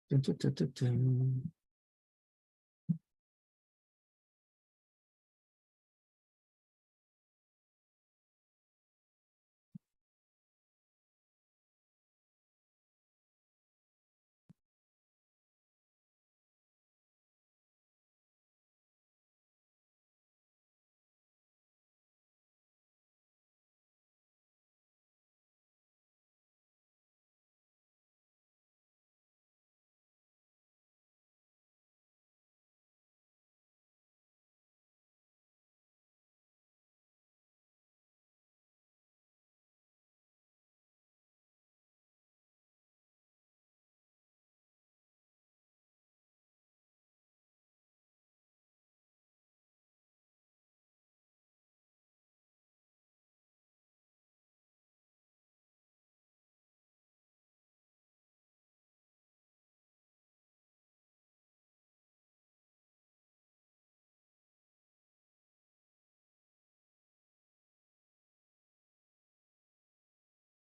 Dun, dun, dun, dun, dun.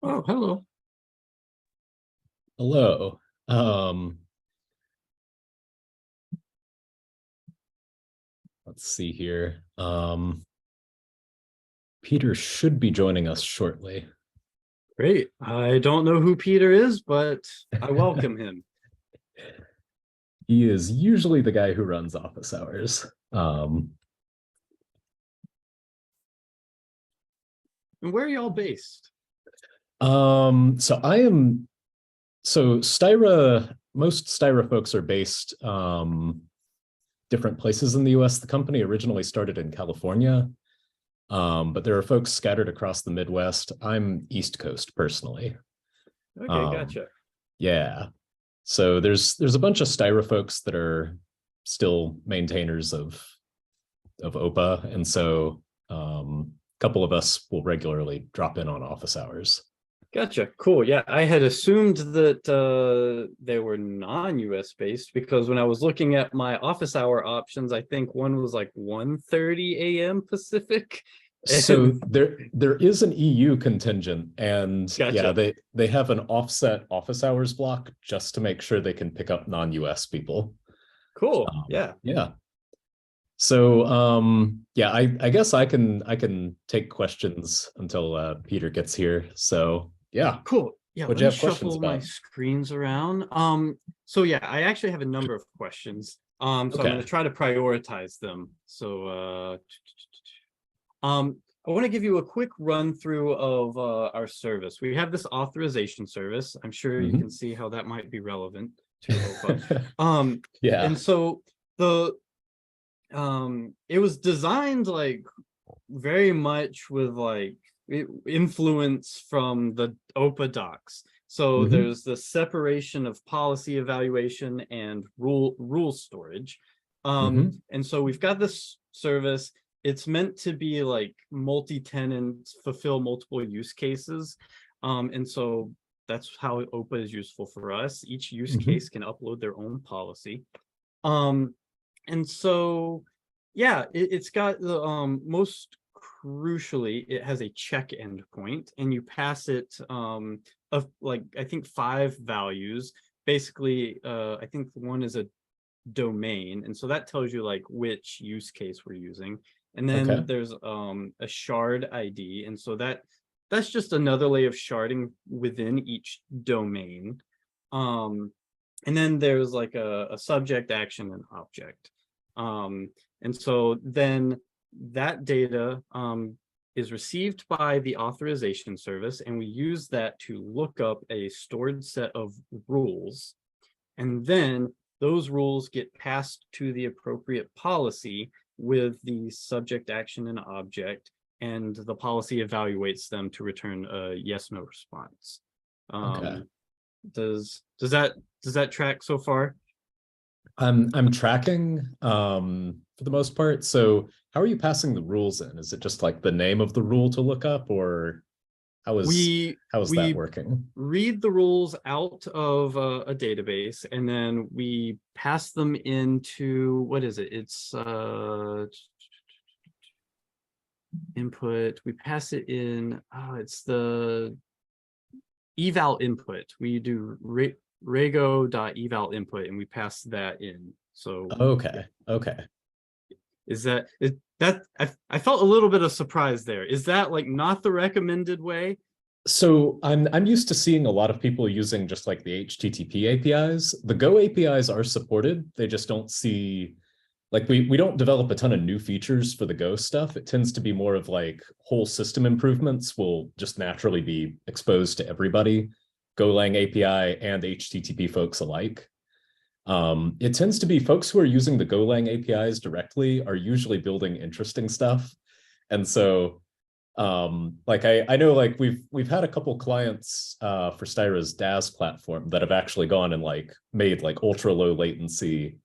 Oh, hello. Hello. Let's see here. Peter should be joining us shortly. Great. I don't know who Peter is, but I welcome him. He is usually the guy who runs office hours. And where are y'all based? So Styra, most Styra folks are based different places in the US. The company originally started in California, but there are folks scattered across the Midwest. I'm East Coast personally. Okay, gotcha. Yeah. So there's a bunch of Styra folks that are still maintainers of OPA, and so a couple of us will regularly drop in on office hours. Gotcha. Cool. Yeah, I had assumed that they were non-US based because when I was looking at my office hour options, I think one was like 1:30 a.m. Pacific. So And there is an EU contingent, and yeah, gotcha. they have an offset office hours block just to make sure they can pick up non-US people. Cool. Yeah. Yeah. So yeah, I guess I can take questions until Peter gets here. So yeah, Cool. Yeah, what let do you me have questions shuffle my about? screens around. So yeah, I actually have a number of questions. So I'm going Okay. to try to prioritize them. So I want to give you a quick run through of our service. We have this authorization service. I'm sure you can Mhm. see how that might be relevant to OPA. Um, Yeah. and so the it was designed like very much with like influence from the OPA docs. So Mhm. there's the separation of policy evaluation and rule storage. Mhm. And so we've got this service. It's meant to be like multi-tenant, fulfill multiple use cases. And so that's how OPA is useful for us. Each use Mhm. case can upload their own policy. Um, and so yeah, it's got the most crucially, it has a check endpoint, and you pass it of like I think 5 values. Basically, I think one is a domain, and so that tells you like which use case we're using. And then Okay. there's a shard ID, and so that's just another way of sharding within each domain. Um, and then there's like a subject, action, and object. Um, and so then that data is received by the authorization service, and we use that to look up a stored set of rules. And then those rules get passed to the appropriate policy with the subject, action, and object, and the policy evaluates them to return a yes/no response. Okay. Um, does that track so far? I'm tracking for the most part. So how are you passing the rules in? Is it just like the name of the rule to look up, or how is We how is that we working? read the rules out of a database, and then we pass them into what is it? It's input. We pass it in. It's the eval input. We do rego.eval input and we pass that in. So Okay. Okay. I felt a little bit of surprise there. Is that like not the recommended way? So I'm used to seeing a lot of people using just like the HTTP APIs. The Go APIs are supported. They just don't see like we don't develop a ton of new features for the Go stuff. It tends to be more of like whole system improvements will just naturally be exposed to everybody, Golang API and HTTP folks alike. It tends to be folks who are using the Golang APIs directly are usually building interesting stuff. And so like I know like we've had a couple clients for Styra's DAS platform that have actually gone and like made like ultra low latency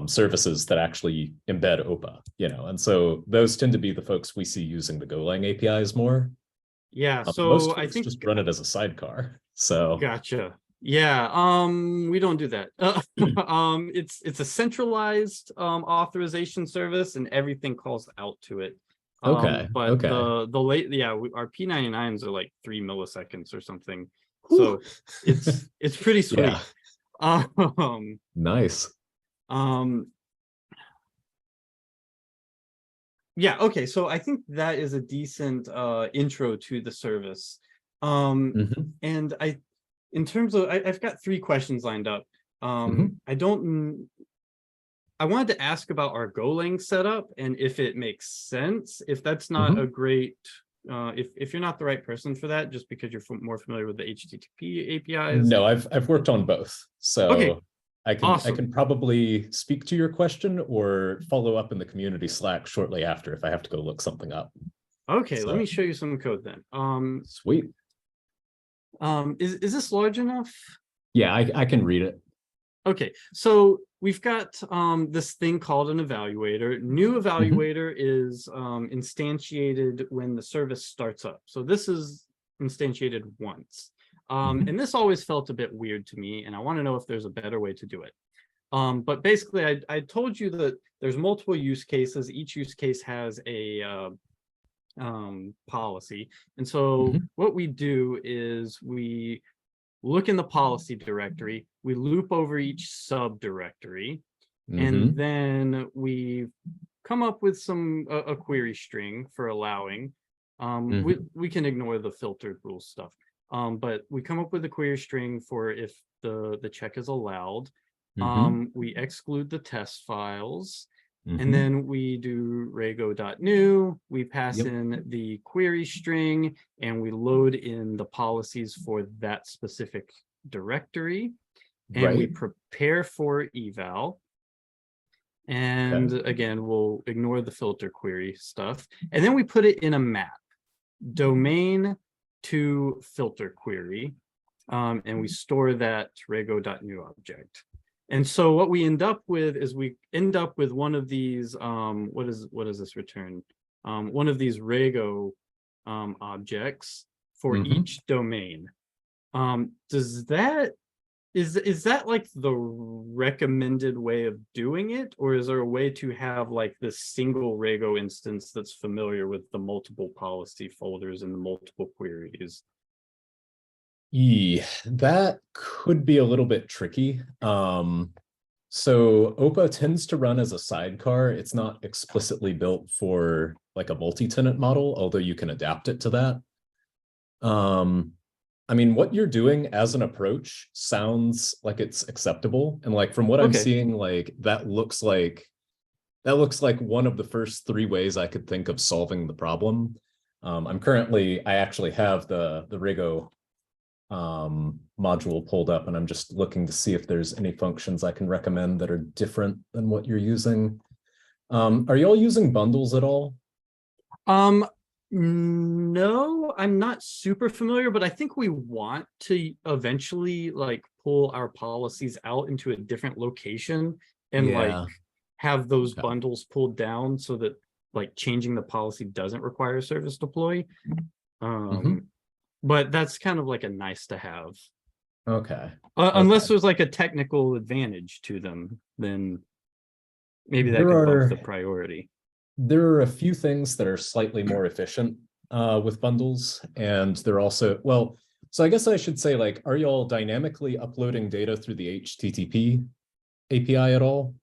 services that actually embed OPA, you know, and so those tend to be the folks we see using the Golang APIs more. Yeah, Most so I folks think just run it as a sidecar. So gotcha. Yeah, we don't do that. It's a centralized authorization service and everything calls out to it. okay, But okay. the late our P99s are like 3 milliseconds or something. Whew. So it's pretty sweet. Yeah, Um nice. um yeah, okay, so I think that is a decent intro to the service. Mhm, And in terms of I've got 3 questions lined up. mhm, I wanted to ask about our Golang setup and if it makes sense. If that's not a mhm. great, if you're not the right person for that, just because you're more familiar with the HTTP APIs. No, I've worked on both. Okay, So I awesome. can probably speak to your question or follow up in the community Slack shortly after if I have to go look something up. Okay, let So me show you some code then. sweet. Is this large enough? Yeah, I can read it. Okay, so we've got this thing called an evaluator. New Mhm, evaluator is instantiated when the service starts up. So this is instantiated once. mhm, And this always felt a bit weird to me, and I want to know if there's a better way to do it. But basically, I told you that there's multiple use cases. Each use case has a policy. And so mhm, what we do is we look in the policy directory, we loop over each subdirectory, and mhm, then we come up with a query string for allowing. mhm, We can ignore the filtered rule stuff. But we come up with a query string for if the check is allowed. mhm, We exclude the test files. And mhm. then we do rego.new, we pass Yep. in the query string, and we load in the policies for that specific directory, and we Right. prepare for eval. And Okay. again, we'll ignore the filter query stuff. And then we put it in a map, domain to filter query, and we store that rego.new object. And so what we end up with is we end up with one of these, what is this return? One of these Rego objects for Mhm. each domain. Does that is that like the recommended way of doing it, or is there a way to have like this single Rego instance that's familiar with the multiple policy folders and the multiple queries? That could be a little bit tricky. So OPA tends to run as a sidecar. It's not explicitly built for like a multi-tenant model, although you can adapt it to that. Um, I mean, what you're doing as an approach sounds like it's acceptable. And like from what I'm Okay. seeing, like that looks like one of the first 3 ways I could think of solving the problem. I actually have the Rego module pulled up, and I'm just looking to see if there's any functions I can recommend that are different than what you're using. Are you all using bundles at all? Um, no, I'm not super familiar, but I think we want to eventually like pull our policies out into a different location and like Yeah. have those Okay. bundles pulled down so that like changing the policy doesn't require service deploy. Hmm. Um, but that's kind of like a nice to have. Okay. Unless Okay. there's like a technical advantage to them, then maybe that There could bump the are priority. there are a few things that are slightly more efficient with bundles, and they're also well. So I guess I should say, like, are y'all dynamically uploading data through the HTTP API at all?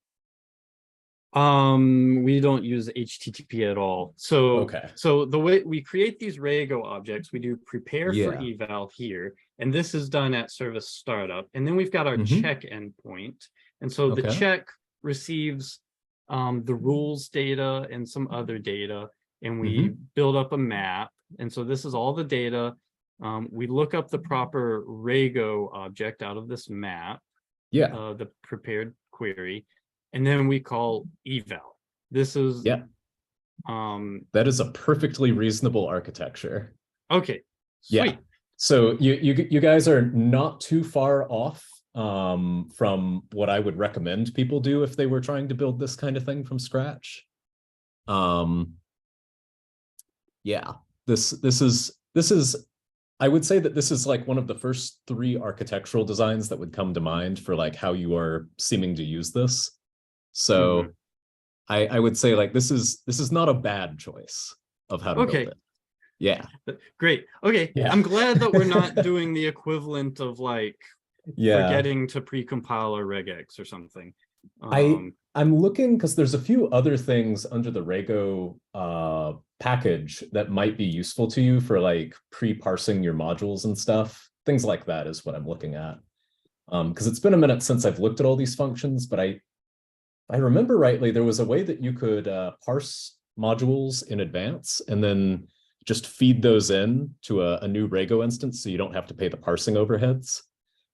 We don't use HTTP at all. So, Okay. so the way we create these Rego objects, we do prepare for Yeah. eval here, and this is done at service startup. And then we've got our Mhm. check endpoint. And so the Okay. check receives the rules data and some other data, and we build up a map. And so this is all the data. We look up the proper Rego object out of this map, Yeah. the prepared query, and then we call eval. This is Yeah. That is a perfectly reasonable architecture. okay. Yeah. Sweet. So you guys are not too far off from what I would recommend people do if they were trying to build this kind of thing from scratch. Yeah, this is I would say that this is like one of the first 3 architectural designs that would come to mind for like how you are seeming to use this. So I would say like this is not a bad choice of how to build Okay. it. Yeah. Great. Okay. Yeah. I'm glad that we're not doing the equivalent of like Yeah. forgetting to precompile our regex or something. I'm looking because there's a few other things under the Rego package that might be useful to you for like pre-parsing your modules and stuff. Things like that is what I'm looking at. Because it's been a minute since I've looked at all these functions, but I remember rightly, there was a way that you could parse modules in advance and then just feed those in to a new Rego instance so you don't have to pay the parsing overheads.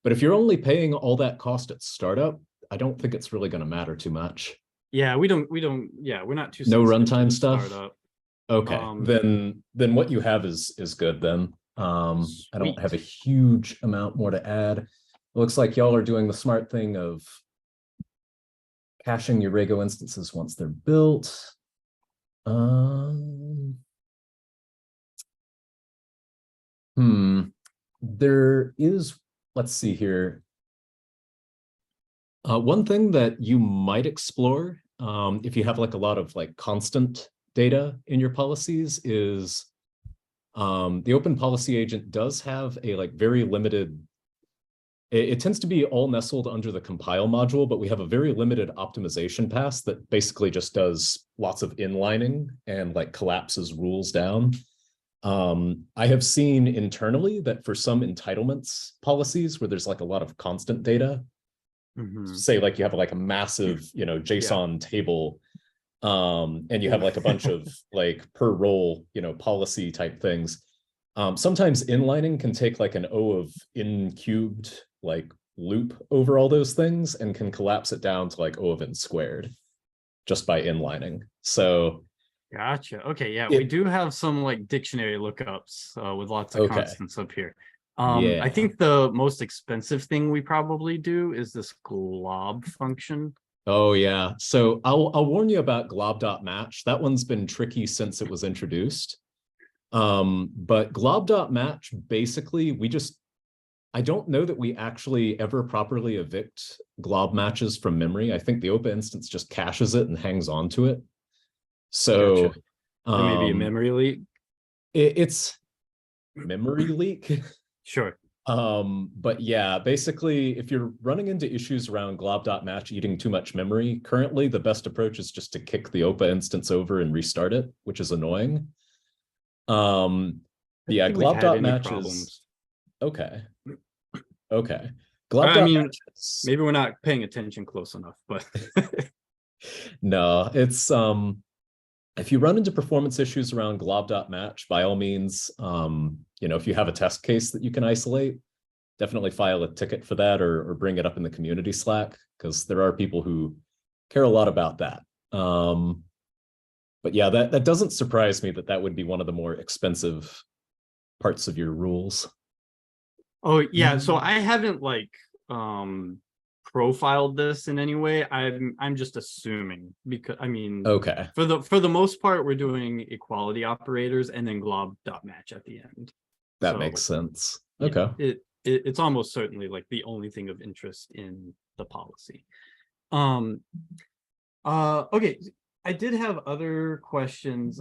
But if you're only paying all that cost at startup, I don't think it's really going to matter too much. Yeah, we're not too No sensitive to runtime the stuff. startup. Okay, then what you have is good then. I don't have a huge amount more to add. It looks like y'all are doing the smart thing of caching your Rego instances once they're built. There is, let's see here. One thing that you might explore, if you have like a lot of like constant data in your policies, is the Open Policy Agent does have a like very limited. It tends to be all nestled under the compile module, but we have a very limited optimization pass that basically just does lots of inlining and like collapses rules down. I have seen internally that for some entitlements policies where there's like a lot of constant data, say like you have like a massive, JSON table, and you have like a bunch of like per role, policy type things. Sometimes inlining can take like an O of n cubed like loop over all those things and can collapse it down to like O of n squared just by inlining. So gotcha. Okay, yeah, we do have some like dictionary lookups with lots of constants up here. I think the most expensive thing we probably do is this glob function. Oh yeah. So I'll warn you about glob.match. That one's been tricky since it was introduced. But glob.match, basically, I don't know that we actually ever properly evict glob matches from memory. I think the OPA instance just caches it and hangs on to it. So gotcha. There may be a memory leak. It's memory leak. Sure. But yeah, basically, if you're running into issues around glob.match eating too much memory, currently the best approach is just to kick the OPA instance over and restart it, which is annoying. Yeah, glob.match is okay. Okay. Maybe we're not paying attention close enough, but no, it's if you run into performance issues around glob.match, by all means, if you have a test case that you can isolate, definitely file a ticket for that or bring it up in the community Slack, because there are people who care a lot about that. But yeah, that doesn't surprise me that would be one of the more expensive parts of your rules. Oh yeah, so I haven't like profiled this in any way. I'm just assuming, because I mean, okay, for the most part we're doing equality operators and then glob.match at the end. That makes sense. Okay. It's almost certainly like the only thing of interest in the policy. Okay, I did have other questions.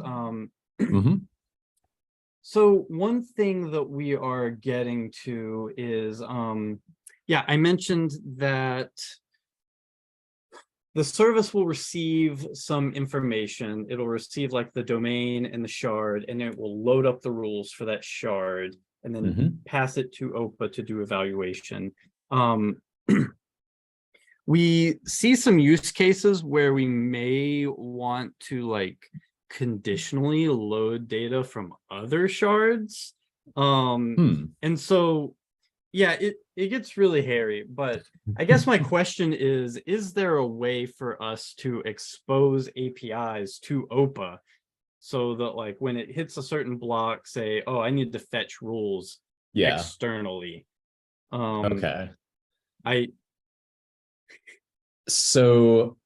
So one thing that we are getting to is, yeah, I mentioned that the service will receive some information. It'll receive like the domain and the shard, and it will load up the rules for that shard and then Mhm. pass it to OPA to do evaluation. We see some use cases where we may want to like conditionally load data from other shards. And so yeah, it gets really hairy, but I guess my question is there a way for us to expose APIs to OPA so that like when it hits a certain block, say, oh, I need to fetch rules Yeah. externally. Okay. I So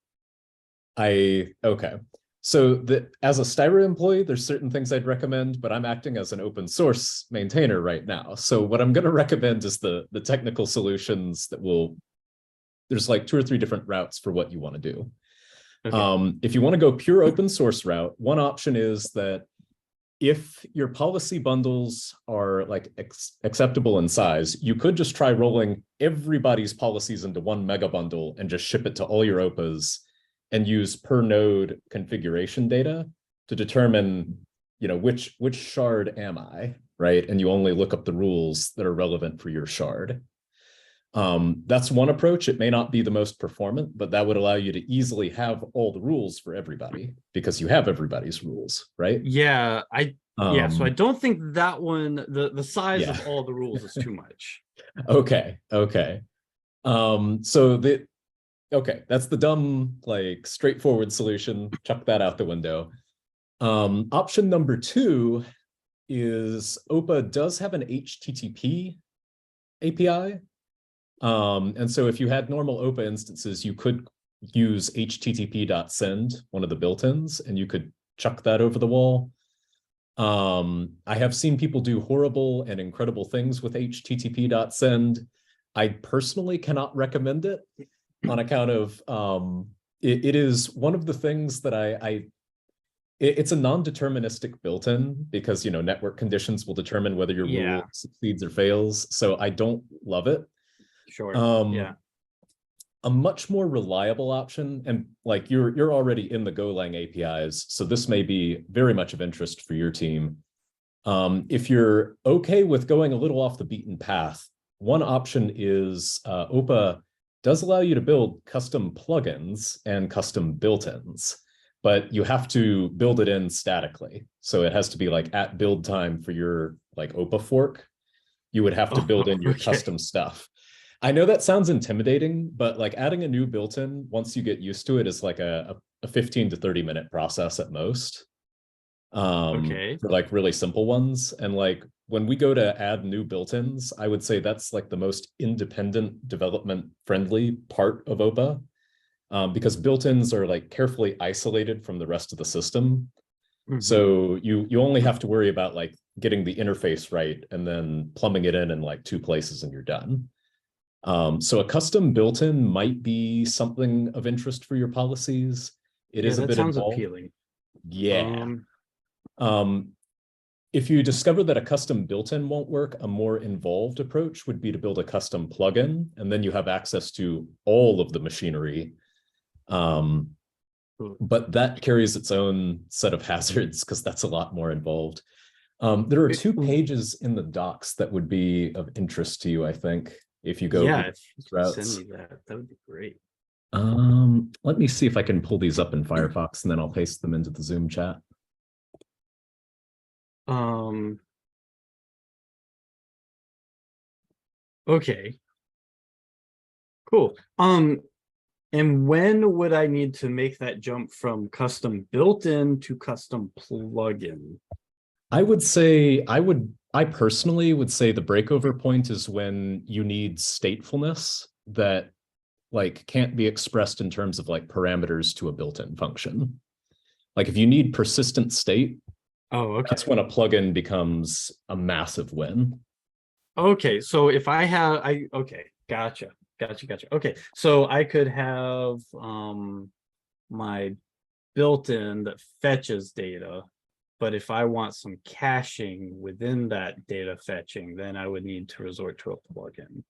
okay. So as a Styra employee, there's certain things I'd recommend, but I'm acting as an open source maintainer right now. So what I'm going to recommend is the technical solutions that will, there's like 2 or 3 different routes for what you want to do. okay. If you want to go pure open source route, one option is that if your policy bundles are like acceptable in size, you could just try rolling everybody's policies into one mega bundle and just ship it to all your OPAs and use per node configuration data to determine, which shard am I, right? And you only look up the rules that are relevant for your shard. That's one approach. It may not be the most performant, but that would allow you to easily have all the rules for everybody because you have everybody's rules, right? Yeah, so I don't think that one, the size Yeah. of all the rules is too much. Okay. That's the dumb, like straightforward solution. Chuck that out the window. Option number 2 is OPA does have an HTTP API. And so if you had normal OPA instances, you could use http.send, one of the built-ins, and you could chuck that over the wall. I have seen people do horrible and incredible things with http.send. I personally cannot recommend it on account of it is one of the things that it's a non-deterministic built-in because network conditions will determine whether your rule succeeds or fails. So I don't love it. Sure. Yeah. A much more reliable option, and like you're already in the Golang APIs, so this may be very much of interest for your team. If you're okay with going a little off the beaten path, one option is OPA does allow you to build custom plugins and custom built-ins, but you have to build it in statically. So it has to be like at build time for your like OPA fork. You would have to build in your custom stuff. I know that sounds intimidating, but like adding a new built-in, once you get used to it, is like a 15 to 30 minute process at most. For like really simple ones. And like when we go to add new built-ins, I would say that's like the most independent development friendly part of OPA. Because built-ins are like carefully isolated from the rest of the system. Mm-hmm. So you only have to worry about like getting the interface right and then plumbing it in like 2 places and you're done. So a custom built-in might be something of interest for your policies. It is a bit sounds involved. Appealing. Yeah. If you discover that a custom built-in won't work, a more involved approach would be to build a custom plugin, and then you have access to all of the machinery. But that carries its own set of hazards because that's a lot more involved. There are 2 pages in the docs that would be of interest to you, I think. If you go if you could send me that would be great. Let me see if I can pull these up in Firefox and then I'll paste them into the Zoom chat. Okay. Cool. And when would I need to make that jump from custom built-in to custom plugin? I personally would say the breakover point is when you need statefulness that like can't be expressed in terms of like parameters to a built-in function. Like if you need persistent state, that's when a plugin becomes a massive win. Okay, so if I have, gotcha. Okay, so I could have my built-in that fetches data, But if I want some caching within that data fetching, then I would need to resort to a plugin.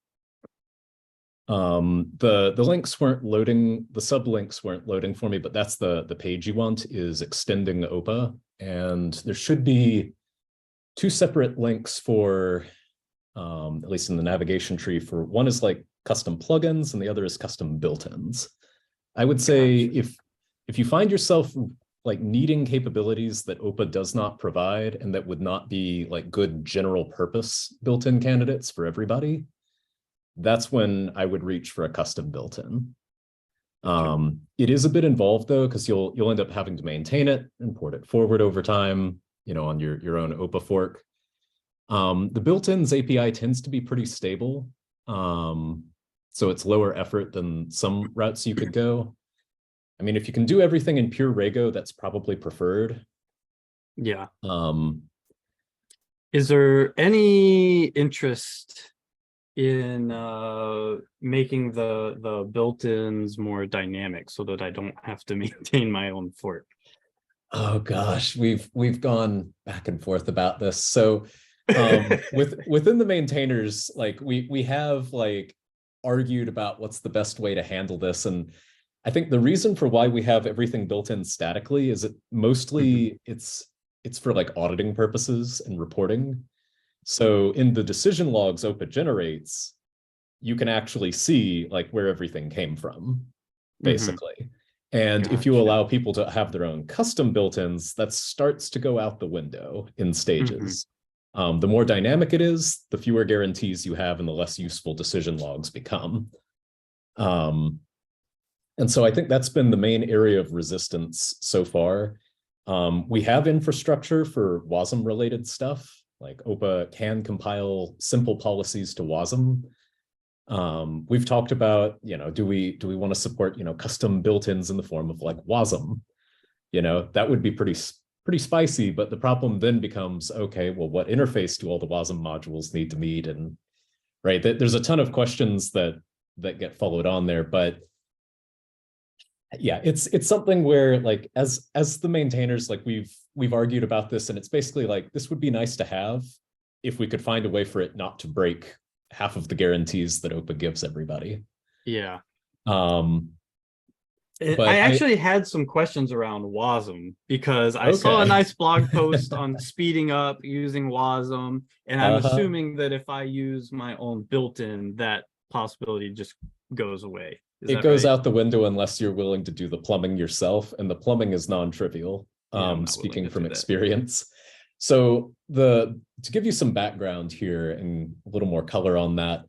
The links weren't loading, the sublinks weren't loading for me, but that's the page you want, is extending OPA. And there should be two separate links for, at least in the navigation tree, for one is like custom plugins and the other is custom built-ins. I would say if you find yourself like needing capabilities that OPA does not provide and that would not be like good general purpose built-in candidates for everybody, that's when I would reach for a custom built-in. It is a bit involved though, because you'll end up having to maintain it and port it forward over time, you know, on your own OPA fork. The built-ins API tends to be pretty stable. So it's lower effort than some routes you could go. I mean, if you can do everything in pure Rego, that's probably preferred. Yeah. Is there any interest in making the built-ins more dynamic so that I don't have to maintain my own fork? Oh gosh, we've gone back and forth about this. So within the maintainers, like we have like argued about what's the best way to handle this. And I think the reason for why we have everything built in statically is it mostly it's for like auditing purposes and reporting. So in the decision logs OPA generates, you can actually see like where everything came from, basically. And if you allow people to have their own custom built-ins, that starts to go out the window in stages. The more dynamic it is, the fewer guarantees you have and the less useful decision logs become. And so I think that's been the main area of resistance so far. We have infrastructure for WASM related stuff. Like OPA can compile simple policies to WASM. We've talked about, you know, do we want to support, you know, custom built-ins in the form of like WASM? You know, that would be pretty spicy, but the problem then becomes, okay, well, what interface do all the WASM modules need to meet? And right, there's a ton of questions that get followed on there, but yeah, it's something where like as the maintainers, like we've argued about this, and it's basically like this would be nice to have if we could find a way for it not to break half of the guarantees that OPA gives everybody. Yeah. But I actually had some questions around WASM because I saw a nice blog post on speeding up using WASM, and I'm assuming that if I use my own built-in, that possibility just goes away. It goes out the window unless you're willing to do the plumbing yourself, and the plumbing is non-trivial, speaking from experience. So to give you some background here and a little more color on that.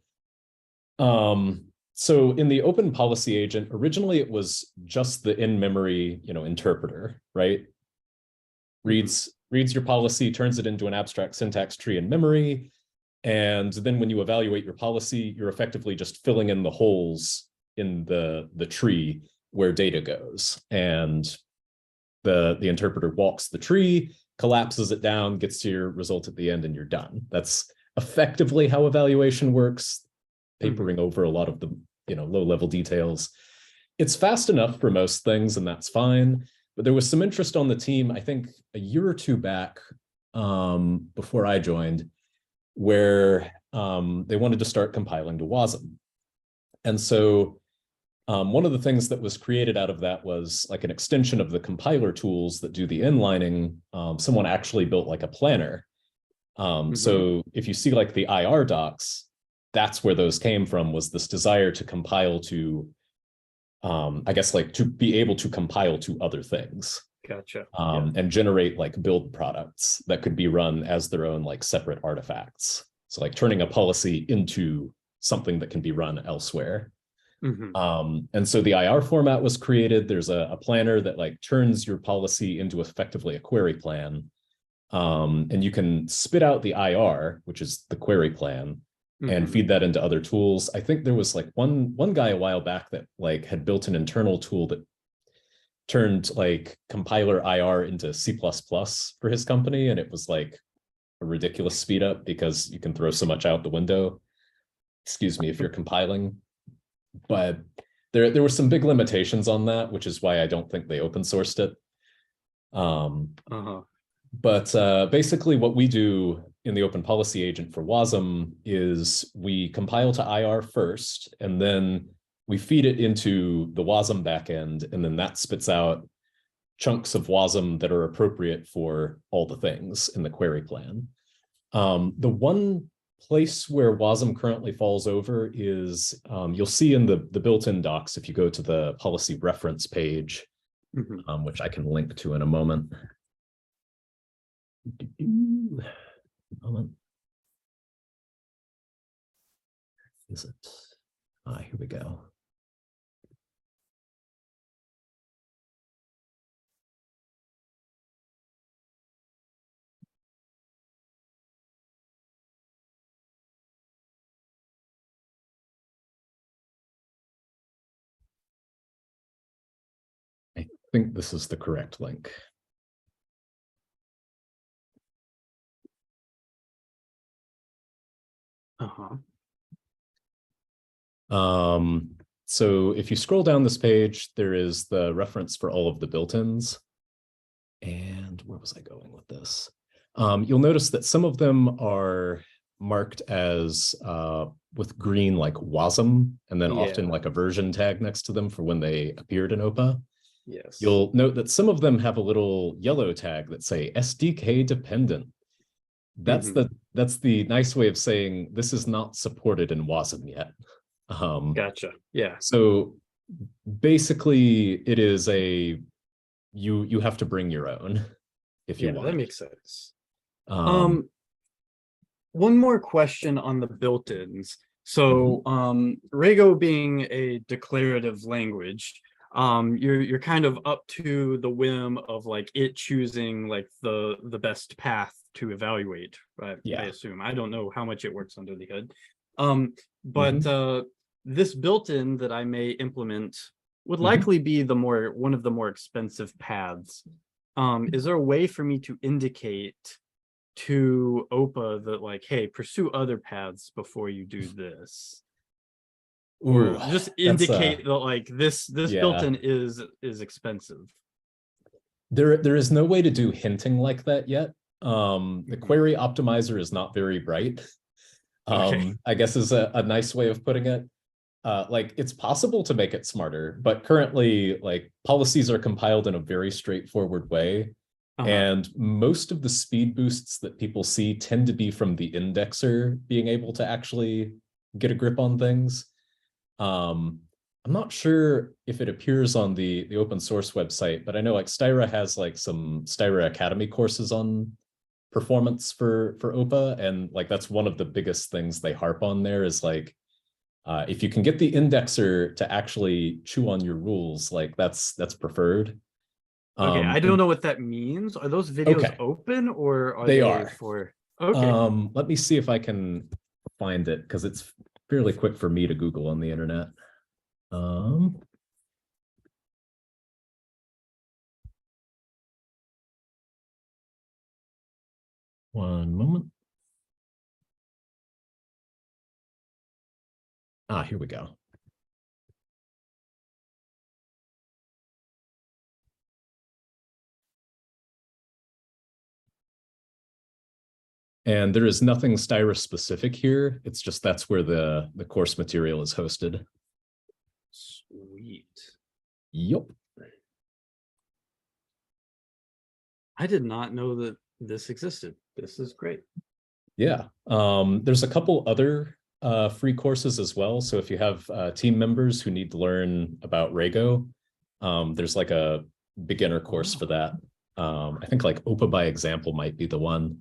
So in the Open Policy Agent, originally it was just the in-memory, you know, interpreter, right? Reads your policy, turns it into an abstract syntax tree in memory. And then when you evaluate your policy, you're effectively just filling in the holes in the tree where data goes. And the interpreter walks the tree, collapses it down, gets to your result at the end, and you're done. That's effectively how evaluation works, papering over a lot of the, you know, low-level details. It's fast enough for most things, and that's fine. But there was some interest on the team, I think a year or two back, before I joined, where they wanted to start compiling to WASM. And so one of the things that was created out of that was like an extension of the compiler tools that do the inlining. Someone actually built like a planner. So if you see like the IR docs, that's where those came from, was this desire to compile to, I guess, like to be able to compile to other things. Gotcha. And generate like build products that could be run as their own like separate artifacts. So like turning a policy into something that can be run elsewhere. And so the IR format was created. There's a planner that like turns your policy into effectively a query plan. And you can spit out the IR, which is the query plan, and feed that into other tools. I think there was like one guy a while back that like had built an internal tool that turned like compiler IR into C++ for his company. And it was like a ridiculous speed up because you can throw so much out the window. Excuse me if you're compiling. But there were some big limitations on that, which is why I don't think they open sourced it. But basically what we do in the open policy agent for WASM is we compile to IR first, and then we feed it into the WASM backend, and then that spits out chunks of WASM that are appropriate for all the things in the query plan. The one place where WASM currently falls over is you'll see in the built-in docs if you go to the policy reference page, which I can link to in a moment. Is it? Here we go. I think this is the correct link. So if you scroll down this page, there is the reference for all of the built-ins. And where was I going with this? You'll notice that some of them are marked as with green, like WASM, and then often like a version tag next to them for when they appeared in OPA. Yes. You'll note that some of them have a little yellow tag that say SDK dependent. That's the nice way of saying this is not supported in WASM yet. Gotcha. Yeah. So basically it is a you have to bring your own if you want. That makes sense. One more question on the built-ins. So Rego being a declarative language, you're kind of up to the whim of like it choosing like the best path to evaluate, right? Yeah. I assume. I don't know how much it works under the hood. But this built-in that I may implement would likely be one of the more expensive paths. Is there a way for me to indicate to OPA that like, hey, pursue other paths before you do this? Or just indicate that like this built-in is expensive? There is no way to do hinting like that yet. The query optimizer is not very bright. I guess is a nice way of putting it. Like it's possible to make it smarter, but currently like policies are compiled in a very straightforward way. And most of the speed boosts that people see tend to be from the indexer being able to actually get a grip on things. I'm not sure if it appears on the open source website, but I know like Styra has like some Styra Academy courses on performance for OPA, and like that's one of the biggest things they harp on there is like if you can get the indexer to actually chew on your rules, like that's preferred. Okay, I don't know what that means. Are those videos open or are they for? Okay. Let me see if I can find it because it's fairly quick for me to Google on the internet. One moment. Here we go. And there is nothing Styra specific here. It's just that's where the course material is hosted. Sweet. Yep. I did not know that this existed. This is great. Yeah. There's a couple other free courses as well. So if you have team members who need to learn about Rego, there's like a beginner course for that. I think like OPA by example might be the one,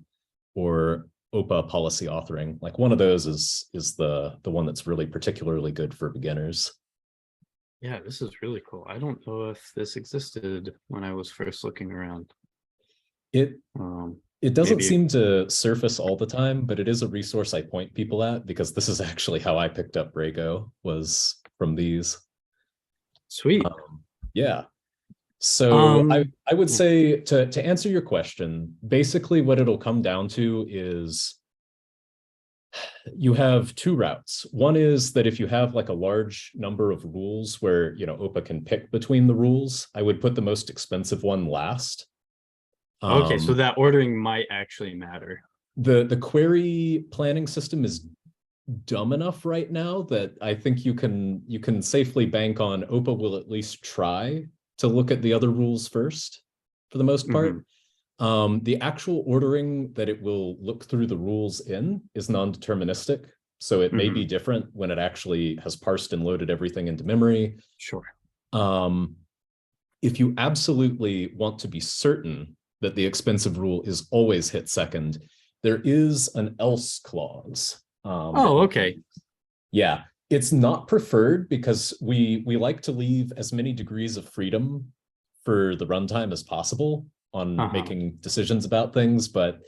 or OPA policy authoring. Like one of those is the one that's really particularly good for beginners. Yeah, this is really cool. I don't know if this existed when I was first looking around. It doesn't seem to surface all the time, but it is a resource I point people at because this is actually how I picked up Rego, was from these. Sweet. Yeah. So I would say to answer your question, basically what it'll come down to is you have two routes. One is that if you have like a large number of rules where, you know, OPA can pick between the rules, I would put the most expensive one last. Okay, so Um, that ordering might actually matter. the query planning system is dumb enough right now that I think you can safely bank on OPA will at least try to look at the other rules first for the most Hmm. part. The actual ordering that it will look through the rules in is non-deterministic. So it may be Hmm. different when it actually has parsed and loaded everything into memory. Sure. Um, if you absolutely want to be certain that the expensive rule is always hit second, there is an else clause. That Oh, you can okay. use. Yeah, it's not preferred because we like to leave as many degrees of freedom for the runtime as possible on Uh-huh. making decisions about things. But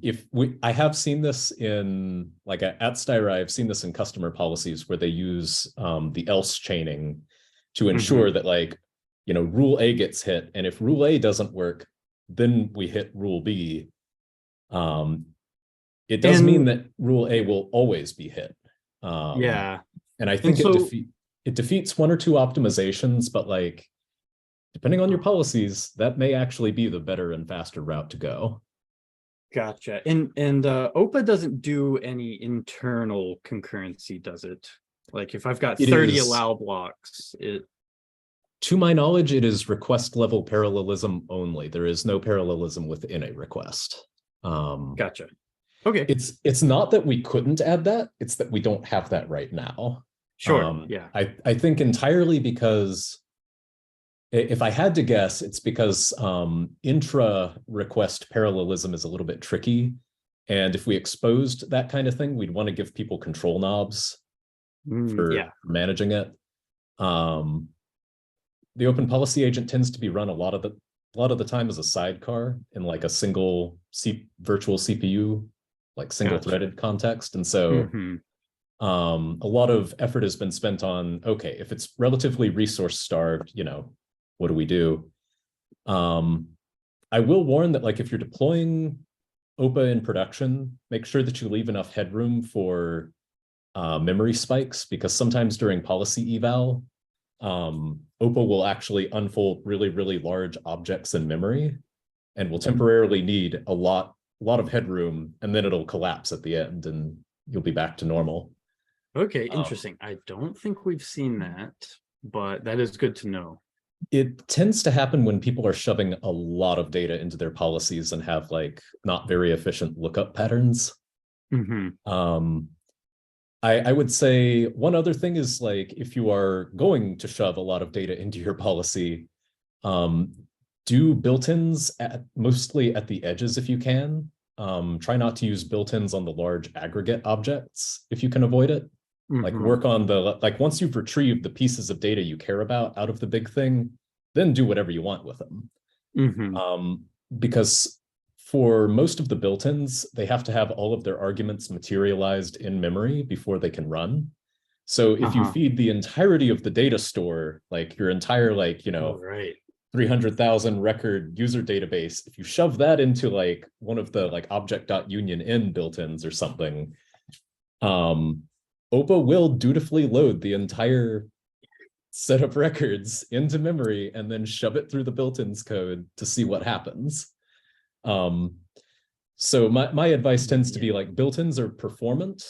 if we I have seen this in like at Styra, I've seen this in customer policies where they use the else chaining to ensure Hmm. that like rule A gets hit, and if rule A doesn't work, then we hit rule B. um it does mean And that rule A will always be hit. um yeah, and I and think so it defeats one or two optimizations, but like depending on your policies, that may actually be the better and faster route to go. gotcha. And OPA doesn't do any internal concurrency, does it? Like if I've got It 30 is, allow blocks, it to my knowledge, it is request level parallelism only. There is no parallelism within a request. Um, gotcha. Okay, it's not that we couldn't add that, it's that we don't have that right now. sure. Yeah. I think entirely because if I had to guess, it's because intra request parallelism is a little bit tricky. And if we exposed that kind of thing, we'd want to give people control knobs Yeah. for managing it. Um, the open policy agent tends to be run a lot of the time as a sidecar in like a single virtual CPU, like single Gotcha. threaded context. And so Hmm. a lot of effort has been spent on, okay, if it's relatively resource starved, what do we do? Um, I will warn that like if you're deploying OPA in production, make sure that you leave enough headroom for memory spikes, because sometimes during policy eval, OPA will actually unfold really, really large objects in memory and will temporarily need a lot of headroom, and then it'll collapse at the end and you'll be back to normal. Okay, Um, interesting. I don't think we've seen that, but that is good to know. it tends to happen when people are shoving a lot of data into their policies and have like not very efficient lookup patterns. Hmm. Um, I would say one other thing is like if you are going to shove a lot of data into your policy, um, do built-ins mostly at the edges if you can. Try not to use built-ins on the large aggregate objects if you can avoid it. Like Hmm. work on like once you've retrieved the pieces of data you care about out of the big thing, then do whatever you want with them. Hmm. Um, because for most of the built-ins, they have to have all of their arguments materialized in memory before they can run. So if you Uh-huh. feed the entirety of the data store, like your entire like, Oh, right. 300,000 record user database, if you shove that into like one of the like object.union built-ins or something, um, OPA will dutifully load the entire set of records into memory and then shove it through the built-ins code to see what happens. Um, so my advice tends to Yeah. be like built-ins are performant,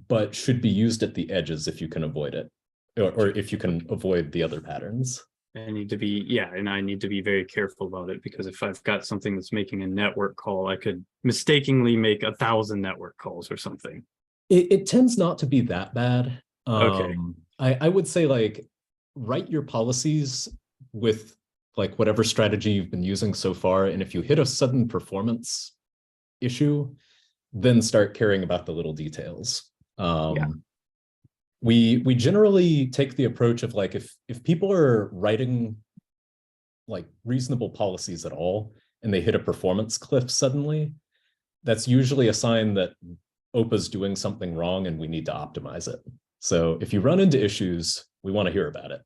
but should be used at the edges if you can avoid it, or Gotcha. if you can Okay. avoid the other patterns. I need to be, yeah, and I need to be very careful about it because if I've got something that's making a network call, I could mistakenly make 1,000 network calls or something. It tends not to be that bad. Okay. I would say like write your policies with like whatever strategy you've been using so far, and if you hit a sudden performance issue, then start caring about the little details. Yeah. We generally take the approach of like if people are writing like reasonable policies at all and they hit a performance cliff suddenly, that's usually a sign that OPA's doing something wrong and we need to optimize it. So if you run into issues, we want to hear about it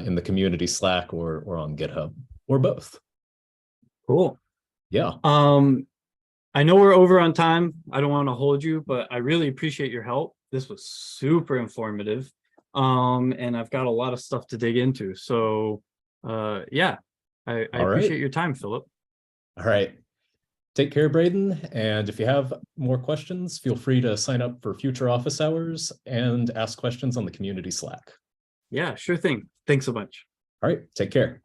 in the community Slack or on GitHub or both. Cool. Yeah. I know we're over on time. I don't want to hold you, but I really appreciate your help. This was super informative. And I've got a lot of stuff to dig into. So yeah, I All right. appreciate your time, Philip. All right. Take care, Braden. And if you have more questions, feel free to sign up for future office hours and ask questions on the community Slack. Yeah, sure thing. Thanks so much. All right. Take care.